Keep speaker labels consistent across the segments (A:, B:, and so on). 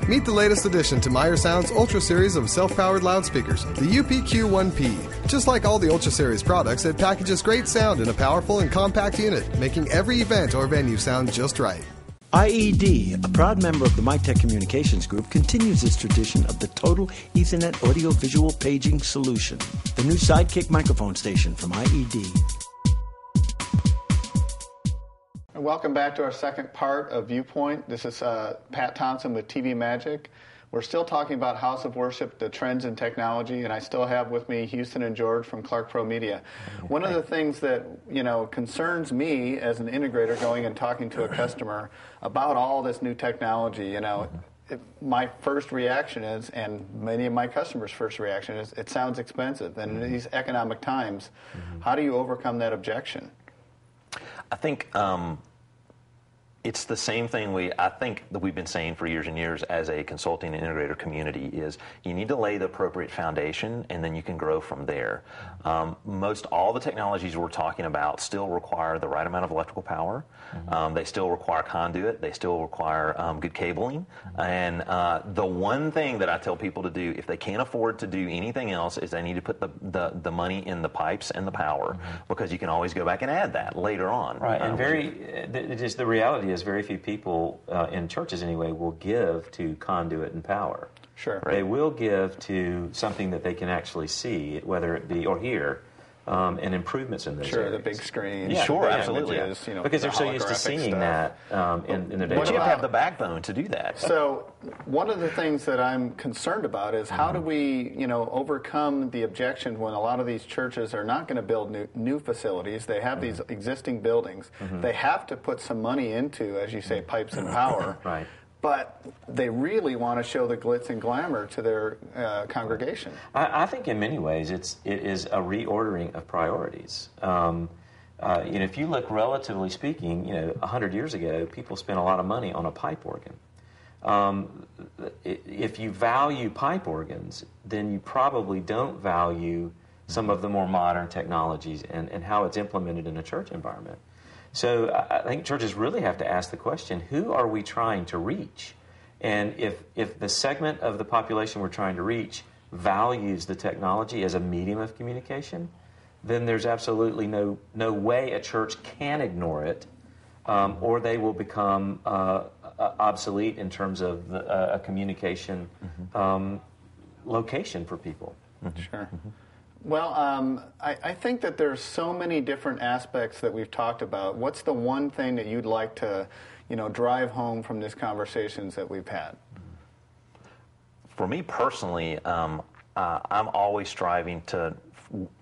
A: Meet the latest addition to Meyer Sound's Ultra Series of self-powered loudspeakers, the UPQ-1P. Just like all the Ultra Series products, it packages great sound in a powerful and compact unit, making every event or venue sound just right.
B: IED, a proud member of the MyTech Communications Group, continues its tradition of the total Ethernet audio-visual paging solution. The new Sidekick microphone station from IED.
C: Welcome back to our second part of Viewpoint. This is Pat Thompson with TV Magic. We're still talking about House of Worship, the trends in technology, and I still have with me Houston and George from Clark Promedia. One of the things that concerns me as an integrator going and talking to a customer about all this new technology, my first reaction is, and many of my customers' first reaction is, it sounds expensive. And in these economic times, how do you overcome that objection?
D: I think it's the same thing I think that we've been saying for years and years as a consulting and integrator community is you need to lay the appropriate foundation and then you can grow from there. Most all the technologies we're talking about still require the right amount of electrical power. They still require conduit. They still require good cabling. And the one thing that I tell people to do if they can't afford to do anything else is they need to put the money in the pipes and the power because you can always go back and add that later on.
E: Right, and just the reality is very few people in churches anyway will give to conduit and power.
C: Sure.
E: They will give to something that they can actually see, whether it be or hear, and improvements in those areas.
C: The big screen.
D: Yeah, sure, absolutely.
C: Images,
E: because they're so used to seeing
C: stuff.
E: that in their day.
D: But you have to have the backbone to do that.
C: So one of the things that I'm concerned about is how do we, overcome the objection when a lot of these churches are not going to build new facilities. They have these existing buildings. They have to put some money into, as you say, pipes and power.
E: Right.
C: But they really want to show the glitz and glamour to their congregation.
E: I think in many ways it is a reordering of priorities. If you look relatively speaking, 100 years ago, people spent a lot of money on a pipe organ. If you value pipe organs, then you probably don't value some of the more modern technologies and how it's implemented in a church environment. So I think churches really have to ask the question, who are we trying to reach? And if the segment of the population we're trying to reach values the technology as a medium of communication, then there's absolutely no way a church can ignore it, or they will become obsolete in terms of a communication location for people.
C: Sure. Well, I think that there's so many different aspects that we've talked about. What's the one thing that you'd like to, drive home from these conversations that we've had?
D: For me personally, I'm always striving to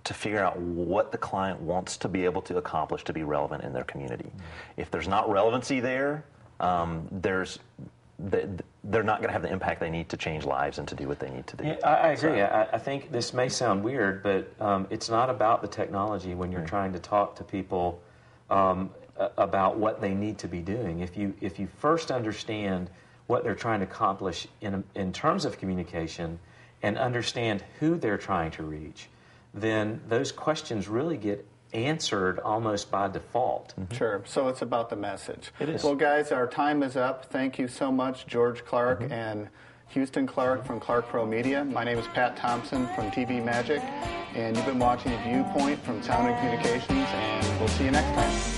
D: figure out what the client wants to be able to accomplish to be relevant in their community. If there's not relevancy there, they're not going to have the impact they need to change lives and to do what they need to do.
E: Yeah, I agree. I think this may sound weird, but it's not about the technology when you're trying to talk to people about what they need to be doing. If you first understand what they're trying to accomplish in terms of communication and understand who they're trying to reach, then those questions really get answered almost by default.
C: Sure. So it's about the message.
E: It is.
C: Well, guys, our time is up. Thank you so much, George Clark and Houston Clark from Clark Promedia. My name is Pat Thompson from TV Magic, and you've been watching Viewpoint from Sound and Communications, and we'll see you next time.